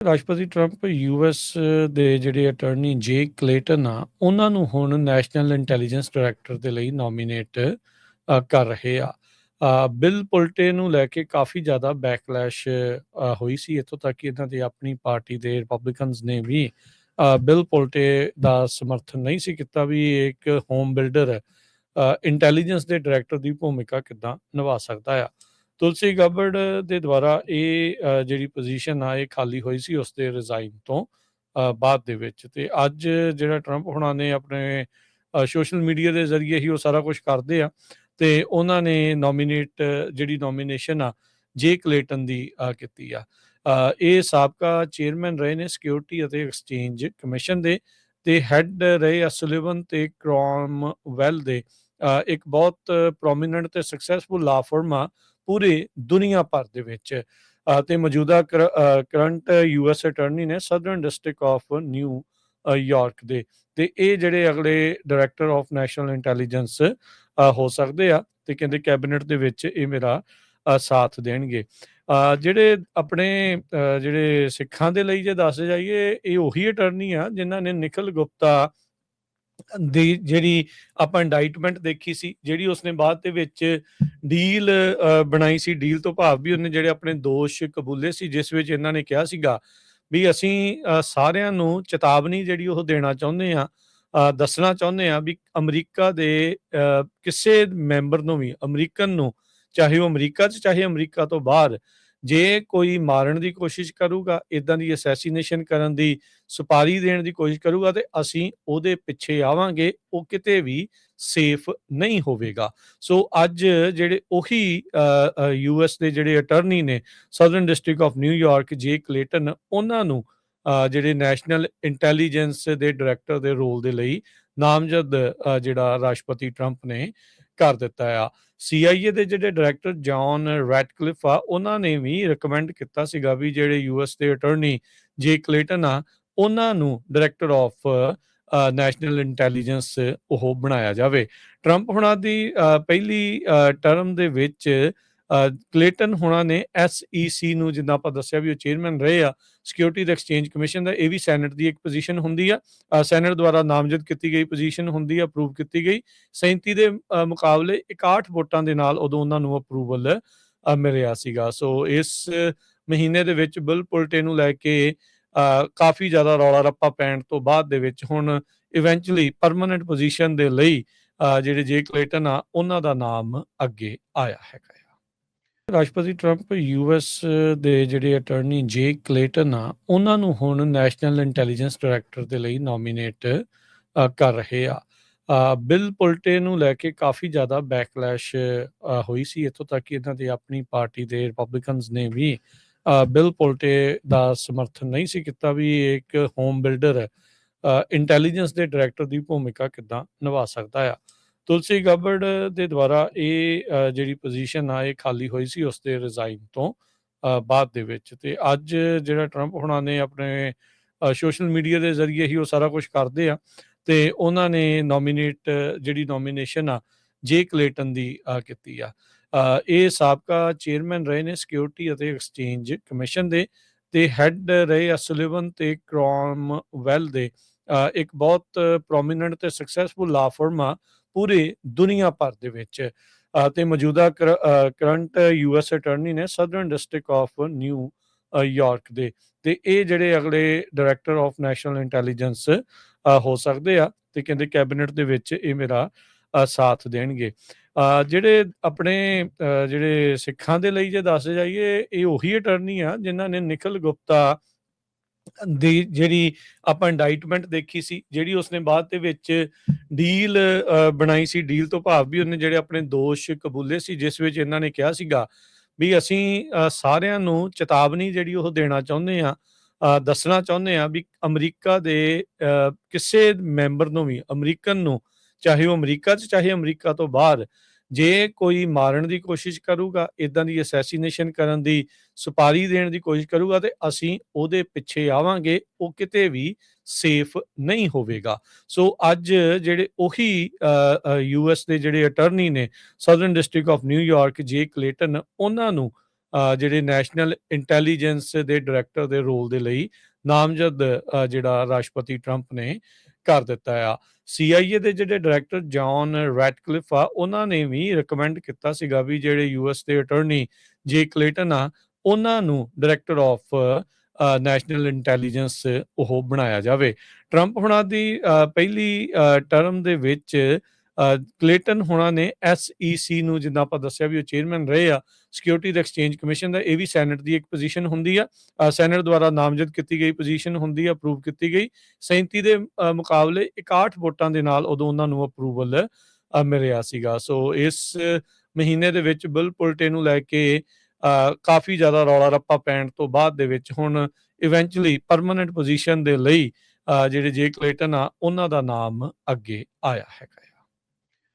ਰਾਸ਼ਟਰਪਤੀ Trump US ਦੇ ਜਿਹੜੇ ਅਟਾਰਨੀ ਜੇ ਕਲੇਟਨ ਆ ਉਹਨਾਂ ਨੂੰ ਹੁਣ ਨੈਸ਼ਨਲ ਇੰਟੈਲੀਜੈਂਸ ਡਾਇਰੈਕਟਰ ਦੇ ਲਈ ਨੋਮੀਨੇਟ ਕਰ ਰਹੇ ਆ। ਬਿਲ ਪੁਲਟੇ ਨੂੰ ਲੈ ਕੇ ਕਾਫੀ ਜ਼ਿਆਦਾ ਬੈਕਲੈਸ਼ ਹੋਈ ਸੀ, ਇੱਥੋਂ ਤੱਕ ਕਿ ਇਹਨਾਂ ਦੀ ਆਪਣੀ ਪਾਰਟੀ ਦੇ ਰਿਪਬਲਿਕਨਸ ਨੇ ਵੀ ਬਿਲ ਪੁਲਟੇ ਦਾ ਸਮਰਥਨ ਨਹੀਂ ਸੀ ਕੀਤਾ ਵੀ ਇੱਕ ਹੋਮ ਬਿਲਡਰ ਇੰਟੈਲੀਜੈਂਸ ਦੇ ਡਾਇਰੈਕਟਰ ਦੀ ਭੂਮਿਕਾ ਕਿੱਦਾਂ ਨਿਭਾ ਸਕਦਾ ਆ। ਤੁਲਸੀ ਗਾਬੜ ਦੇ ਦੁਆਰਾ ਇਹ ਜਿਹੜੀ ਪੋਜੀਸ਼ਨ ਆ ਇਹ ਖਾਲੀ ਹੋਈ ਸੀ ਉਸ ਦੇ ਰਿਜ਼ਾਈਨ ਤੋਂ ਬਾਅਦ ਦੇ ਵਿੱਚ, ਤੇ ਅੱਜ ਜਿਹੜਾ ਟਰੰਪ ਹੁਣਾਂ ਨੇ ਆਪਣੇ ਸੋਸ਼ਲ ਮੀਡੀਆ ਦੇ ਜ਼ਰੀਏ ਹੀ ਉਹ ਸਾਰਾ ਕੁਝ ਕਰਦੇ ਆ, ਤੇ ਉਹਨਾਂ ਨੇ ਜਿਹੜੀ ਨੋਮੀਨੇਸ਼ਨ ਆ ਜੇ ਕਲੇਟਨ ਦੀ ਕੀਤੀ ਆ। ਇਹ ਸਾਬਕਾ ਚੇਅਰਮੈਨ ਰਹੇ ਨੇ ਸਿਕਿਉਰਿਟੀ ਅਤੇ ਐਕਸਚੇਂਜ ਕਮਿਸ਼ਨ ਦੇ, ਤੇ ਹੈੱਡ ਰਹੇ ਆ ਸੁਲੀਵਨ ਤੇ ਕ੍ਰੋਮਵੈਲ ਦੇ। ਇੱਕ ਬਹੁਤ ਪ੍ਰੋਮੀਨੈਂਟ ਤੇ ਸਕਸੈਸਫੁਲ ਲਾ ਫਰਮ ਆ ਪੂਰੇ ਦੁਨੀਆ ਭਰ ਦੇ ਵਿੱਚ, ਤੇ ਮੌਜੂਦਾ ਕਰੰਟ ਯੂਐਸ ਅਟਾਰਨੀ ਨੇ southern district of new York ਦੇ, ਤੇ ਇਹ ਜਿਹੜੇ ਅਗਲੇ ਡਾਇਰੈਕਟਰ ਆਫ ਨੈਸ਼ਨਲ ਇੰਟੈਲੀਜੈਂਸ ਹੋ ਸਕਦੇ ਆ, ਤੇ ਕਹਿੰਦੇ ਕੈਬਨਿਟ ਦੇ ਵਿੱਚ ਇਹ ਮੇਰਾ ਸਾਥ ਦੇਣਗੇ। ਜਿਹੜੇ ਆਪਣੇ ਜਿਹੜੇ ਸਿੱਖਾਂ ਦੇ ਲਈ ਜੇ ਦੱਸ ਜਾਈਏ, ਇਹ ਉਹੀ ਅਟਾਰਨੀ ਆ ਜਿਨ੍ਹਾਂ ਨੇ ਨਿਖਿਲ ਗੁਪਤਾ ਦੀ ਜਿਹੜੀ ਆਪਾਂ ਇੰਡਾਈਟਮੈਂਟ ਦੇਖੀ ਸੀ, ਜਿਹੜੀ ਉਸਨੇ ਬਾਅਦ ਦੇ ਵਿੱਚ ਡੀਲ ਬਣਾਈ ਸੀ। ਡੀਲ ਤੋਂ ਭਾਵ ਵੀ ਉਹਨੇ ਜਿਹੜੇ ਆਪਣੇ ਦੋਸ਼ ਕਬੂਲੇ ਸੀ, ਜਿਸ ਵਿੱਚ ਇਹਨਾਂ ਨੇ ਕਿਹਾ ਸੀਗਾ ਵੀ ਅਸੀਂ ਸਾਰਿਆਂ ਨੂੰ ਚੇਤਾਵਨੀ ਜਿਹੜੀ ਉਹ ਦੇਣਾ ਚਾਹੁੰਦੇ ਆ, ਦੱਸਣਾ ਚਾਹੁੰਦੇ ਆ ਵੀ ਅਮਰੀਕਾ ਦੇ ਕਿਸੇ ਮੈਂਬਰ ਨੂੰ ਵੀ, ਅਮਰੀਕਨ ਨੂੰ, ਚਾਹੇ ਉਹ ਅਮਰੀਕਾ 'ਚ ਚਾਹੇ ਅਮਰੀਕਾ ਤੋਂ ਬਾਹਰ, ਜੇ ਕੋਈ ਮਾਰਨ ਦੀ ਕੋਸ਼ਿਸ਼ ਕਰੂਗਾ, ਇੱਦਾਂ ਦੀ ਅਸੈਸੀਨੇਸ਼ਨ ਕਰਨ ਦੀ ਸੁਪਾਰੀ ਦੇਣ ਦੀ ਕੋਸ਼ਿਸ਼ ਕਰੂਗਾ, ਤੇ ਅਸੀਂ ਉਹਦੇ ਪਿੱਛੇ ਆਵਾਂਗੇ, ਉਹ ਕਿਤੇ ਵੀ ਸੇਫ ਨਹੀਂ ਹੋਵੇਗਾ। ਸੋ ਅੱਜ ਜਿਹੜੇ ਉਹੀ ਯੂਐਸ ਦੇ ਜਿਹੜੇ ਅਟਾਰਨੀ ਨੇ southern district of new York ਜੇ ਕਲੇਟਨ, ਉਹਨਾਂ ਨੂੰ ਜਿਹੜੇ ਨੈਸ਼ਨਲ ਇੰਟੈਲੀਜੈਂਸ ਦੇ ਡਾਇਰੈਕਟਰ ਦੇ ਰੋਲ ਦੇ ਲਈ ਨਾਮਜ਼ਦ ਜਿਹੜਾ ਰਾਸ਼ਟਰਪਤੀ ਟਰੰਪ ਨੇ ਕਰ ਦਿੱਤਾ ਆ। CIA ਦੇ ਜਿਹੜੇ ਡਾਇਰੈਕਟਰ ਜੌਨ ਰੈਟਕਲਿਫ ਆ, ਉਹਨਾਂ ਨੇ ਵੀ ਰਿਕਮੈਂਡ ਕੀਤਾ ਸੀਗਾ ਵੀ ਜਿਹੜੇ ਯੂਐਸ ਦੇ ਅਟਾਰਨੀ ਜੇ ਕਲੇਟਨ ਆ ਉਹਨਾਂ ਨੂੰ ਡਾਇਰੈਕਟਰ ਆਫ ਨੈਸ਼ਨਲ ਇੰਟੈਲੀਜੈਂਸ ਉਹ ਬਣਾਇਆ ਜਾਵੇ। ਟਰੰਪ ਹੁਣਾਂ ਦੀ ਪਹਿਲੀ ਟਰਮ ਦੇ ਵਿੱਚ ਕਲੇਟਨ ਹੁਣਾਂ ਨੇ SEC ਨੂੰ, ਜਿੱਦਾਂ ਆਪਾਂ ਦੱਸਿਆ ਵੀ ਉਹ ਚੇਅਰਮੈਨ ਰਹੇ ਆ ਸਿਕਿਉਰਿਟੀ ਤੇ ਐਕਸਚੇਂਜ ਕਮਿਸ਼ਨ ਦਾ, ਇਹ ਵੀ ਸੈਨੇਟ ਦੀ ਇੱਕ ਪੋਜੀਸ਼ਨ ਹੁੰਦੀ ਆ, ਸੈਨੇਟ ਦੁਆਰਾ ਨਾਮਜ਼ਦ ਕੀਤੀ ਗਈ ਪੋਜੀਸ਼ਨ ਹੁੰਦੀ ਆ, ਅਪਰੂਵ ਕੀਤੀ ਗਈ 37 ਦੇ ਮੁਕਾਬਲੇ 61 ਵੋਟਾਂ ਦੇ ਨਾਲ ਉਦੋਂ ਉਹਨਾਂ ਨੂੰ ਅਪਰੂਵਲ ਮਿਲਿਆ ਸੀਗਾ। ਸੋ ਇਸ ਮਹੀਨੇ ਦੇ ਵਿੱਚ ਬਿਲ ਪੁਲਟੇ ਨੂੰ ਲੈ ਕੇ ਕਾਫੀ ਜ਼ਿਆਦਾ ਰੌਲਾ ਰੱਪਾ ਪੈਣ ਤੋਂ ਬਾਅਦ ਦੇ ਵਿੱਚ ਹੁਣ ਇਵੈਂਚੁਅਲੀ ਪਰਮਾਨੈਂਟ ਪੋਜੀਸ਼ਨ ਦੇ ਲਈ ਜਿਹੜੇ ਜੇ ਕਲੇਟਨ ਆ ਉਹਨਾਂ ਦਾ ਨਾਮ ਅੱਗੇ ਆਇਆ ਹੈਗਾ। ਰਾਸ਼ਟਰਪਤੀ ਟਰੰਪ ਯੂਐਸ ਦੇ ਜਿਹੜੇ ਅਟਾਰਨੀ ਜੇ ਕਲੇਟਨ ਆ ਉਹਨਾਂ ਨੂੰ ਹੁਣ ਨੈਸ਼ਨਲ ਇੰਟੈਲੀਜੈਂਸ ਡਾਇਰੈਕਟਰ ਦੇ ਲਈ ਨੋਮੀਨੇਟ ਕਰ ਰਹੇ ਆ। ਬਿਲ ਪੁਲਟੇ ਨੂੰ ਲੈ ਕੇ ਕਾਫੀ ਜ਼ਿਆਦਾ ਬੈਕਲੈਸ਼ ਹੋਈ ਸੀ, ਇੱਥੋਂ ਤੱਕ ਕਿ ਇਹਨਾਂ ਦੀ ਆਪਣੀ ਪਾਰਟੀ ਦੇ ਰਿਪਬਲਿਕਨਸ ਨੇ ਵੀ ਬਿਲ ਪੁਲਟੇ ਦਾ ਸਮਰਥਨ ਨਹੀਂ ਸੀ ਕੀਤਾ ਵੀ ਇੱਕ ਹੋਮ ਬਿਲਡਰ ਇੰਟੈਲੀਜੈਂਸ ਦੇ ਡਾਇਰੈਕਟਰ ਦੀ ਭੂਮਿਕਾ ਕਿੱਦਾਂ ਨਿਭਾ ਸਕਦਾ ਆ। ਤੁਲਸੀ ਗਾਬੜ ਦੇ ਦੁਆਰਾ ਇਹ ਜਿਹੜੀ ਪੋਜੀਸ਼ਨ ਆ ਇਹ ਖਾਲੀ ਹੋਈ ਸੀ ਉਸ ਦੇ ਰਿਜ਼ਾਈਨ ਤੋਂ ਬਾਅਦ ਦੇ ਵਿੱਚ, ਤੇ ਅੱਜ ਜਿਹੜਾ ਟਰੰਪ ਹੁਣਾਂ ਨੇ ਆਪਣੇ ਸੋਸ਼ਲ ਮੀਡੀਆ ਦੇ ਜ਼ਰੀਏ ਹੀ ਉਹ ਸਾਰਾ ਕੁਝ ਕਰਦੇ ਆ, ਤੇ ਉਹਨਾਂ ਨੇ ਜਿਹੜੀ ਨੋਮੀਨੇਸ਼ਨ ਆ ਜੇ ਕਲੇਟਨ ਦੀ ਕੀਤੀ ਆ। ਇਹ ਸਾਬਕਾ ਚੇਅਰਮੈਨ ਰਹੇ ਨੇ ਸਿਕਿਉਰਿਟੀ ਅਤੇ ਐਕਸਚੇਂਜ ਕਮਿਸ਼ਨ ਦੇ, ਤੇ ਹੈੱਡ ਰਹੇ ਆ ਸੁਲੀਵਨ ਤੇ ਕ੍ਰੋਮਵੈਲ ਦੇ। ਇੱਕ ਬਹੁਤ ਪ੍ਰੋਮੀਨੈਂਟ ਤੇ ਸਕਸੈਸਫੁਲ ਲਾ ਫਰਮ ਆ ਪੂਰੇ ਦੁਨੀਆ ਭਰ ਦੇ ਵਿੱਚ, ਤੇ ਮੌਜੂਦਾ ਕਰੰਟ ਯੂਐਸ ਅਟਾਰਨੀ ਨੇ southern district of new York ਦੇ, ਤੇ ਇਹ ਜਿਹੜੇ ਅਗਲੇ ਡਾਇਰੈਕਟਰ ਆਫ ਨੈਸ਼ਨਲ ਇੰਟੈਲੀਜੈਂਸ ਹੋ ਸਕਦੇ ਆ, ਤੇ ਕਹਿੰਦੇ ਕੈਬਨਿਟ ਦੇ ਵਿੱਚ ਇਹ ਮੇਰਾ ਸਾਥ ਦੇਣਗੇ। ਜਿਹੜੇ ਆਪਣੇ ਜਿਹੜੇ ਸਿੱਖਾਂ ਦੇ ਲਈ ਜੇ ਦੱਸ ਜਾਈਏ, ਇਹ ਉਹੀ ਅਟਾਰਨੀ ਆ ਜਿਨ੍ਹਾਂ ਨੇ ਨਿਖਿਲ ਗੁਪਤਾ ਦੀ ਜਿਹੜੀ ਆਪਾਂ ਇੰਡਾਈਟਮੈਂਟ ਦੇਖੀ ਸੀ, ਜਿਹੜੀ ਉਸਨੇ ਬਾਅਦ ਦੇ ਵਿੱਚ ਡੀਲ ਬਣਾਈ ਸੀ। ਡੀਲ ਤੋਂ ਭਾਵ ਵੀ ਉਹਨੇ ਜਿਹੜੇ ਆਪਣੇ ਦੋਸ਼ ਕਬੂਲੇ ਸੀ, ਜਿਸ ਵਿੱਚ ਇਹਨਾਂ ਨੇ ਕਿਹਾ ਸੀਗਾ ਵੀ ਅਸੀਂ ਸਾਰਿਆਂ ਨੂੰ ਚੇਤਾਵਨੀ ਜਿਹੜੀ ਉਹ ਦੇਣਾ ਚਾਹੁੰਦੇ ਆ, ਦੱਸਣਾ ਚਾਹੁੰਦੇ ਆ ਵੀ ਅਮਰੀਕਾ ਦੇ ਕਿਸੇ ਮੈਂਬਰ ਨੂੰ ਵੀ, ਅਮਰੀਕਨ ਨੂੰ, ਚਾਹੇ ਉਹ ਅਮਰੀਕਾ 'ਚ ਚਾਹੇ ਅਮਰੀਕਾ ਤੋਂ ਬਾਹਰ, ਜੇ ਕੋਈ ਮਾਰਨ ਦੀ ਕੋਸ਼ਿਸ਼ ਕਰੂਗਾ, ਇੱਦਾਂ ਦੀ ਅਸੈਸੀਨੇਸ਼ਨ ਕਰਨ ਦੀ ਸੁਪਾਰੀ ਦੇਣ ਦੀ ਕੋਸ਼ਿਸ਼ ਕਰੂਗਾ, ਤੇ ਅਸੀਂ ਉਹਦੇ ਪਿੱਛੇ ਆਵਾਂਗੇ, ਉਹ ਕਿਤੇ ਵੀ ਸੇਫ ਨਹੀਂ ਹੋਵੇਗਾ। ਸੋ ਅੱਜ ਜਿਹੜੇ ਉਹੀ ਯੂਐਸ ਦੇ ਜਿਹੜੇ ਅਟਾਰਨੀ ਨੇ southern district of new York ਜੇ ਕਲੇਟਨ, ਉਹਨਾਂ ਨੂੰ ਜਿਹੜੇ ਨੈਸ਼ਨਲ ਇੰਟੈਲੀਜੈਂਸ ਦੇ ਡਾਇਰੈਕਟਰ ਦੇ ਰੋਲ ਦੇ ਲਈ ਨਾਮਜ਼ਦ ਜਿਹੜਾ ਰਾਸ਼ਟਰਪਤੀ ਟਰੰਪ ਨੇ ਕਰ ਦਿੱਤਾ ਆ। CIA ਦੇ ਜਿਹੜੇ ਡਾਇਰੈਕਟਰ ਜੌਨ ਰੈਟਕਲਿਫ ਆ, ਉਹਨਾਂ ਨੇ ਵੀ ਰਿਕਮੈਂਡ ਕੀਤਾ ਸੀਗਾ ਵੀ ਜਿਹੜੇ US ਦੇ ਅਟਾਰਨੀ ਜੇ ਕਲੇਟਨ ਆ, ਉਹਨਾਂ ਨੂੰ ਡਾਇਰੈਕਟਰ ਆਫ ਨੈਸ਼ਨਲ ਇੰਟੈਲੀਜੈਂਸ ਉਹ ਬਣਾਇਆ ਜਾਵੇ। ਟਰੰਪ ਹੁਣਾਂ ਦੀ ਪਹਿਲੀ ਟਰਮ ਦੇ ਵਿੱਚ ਕਲੇਟਨ ਹੁਣਾਂ ਨੇ SEC ਨੂੰ, ਜਿੱਦਾਂ ਆਪਾਂ ਦੱਸਿਆ ਵੀ ਉਹ ਚੇਅਰਮੈਨ ਰਹੇ ਆ ਸਿਕਿਉਰਿਟੀ ਤੇ ਐਕਸਚੇਂਜ ਕਮਿਸ਼ਨ ਦਾ, ਇਹ ਵੀ ਸੈਨੇਟ ਦੀ ਇੱਕ ਪੋਜੀਸ਼ਨ ਹੁੰਦੀ ਆ, ਸੈਨੇਟ ਦੁਆਰਾ ਨਾਮਜ਼ਦ ਕੀਤੀ ਗਈ ਪੋਜੀਸ਼ਨ ਹੁੰਦੀ ਆ, ਅਪਰੂਵ ਕੀਤੀ ਗਈ। 37 ਦੇ ਮੁਕਾਬਲੇ 61 ਵੋਟਾਂ ਦੇ ਨਾਲ ਉਦੋਂ ਉਹਨਾਂ ਨੂੰ ਅਪਰੂਵਲ ਮਿਲਿਆ ਸੀਗਾ। ਸੋ ਇਸ ਮਹੀਨੇ ਦੇ ਵਿੱਚ ਬਿਲ ਪੁਲਟੇ ਨੂੰ ਲੈ ਕੇ ਕਾਫੀ ਜ਼ਿਆਦਾ ਰੌਲਾ ਰੱਪਾ ਪੈਣ ਤੋਂ ਬਾਅਦ ਦੇ ਵਿੱਚ ਹੁਣ ਇਵੈਂਚੁਅਲੀ ਪਰਮਾਨੈਂਟ ਪੋਜੀਸ਼ਨ ਦੇ ਲਈ ਜਿਹੜੇ ਜੇ ਕਲੇਟਨ ਆ, ਉਹਨਾਂ ਦਾ ਨਾਮ ਅੱਗੇ ਆਇਆ ਹੈਗਾ।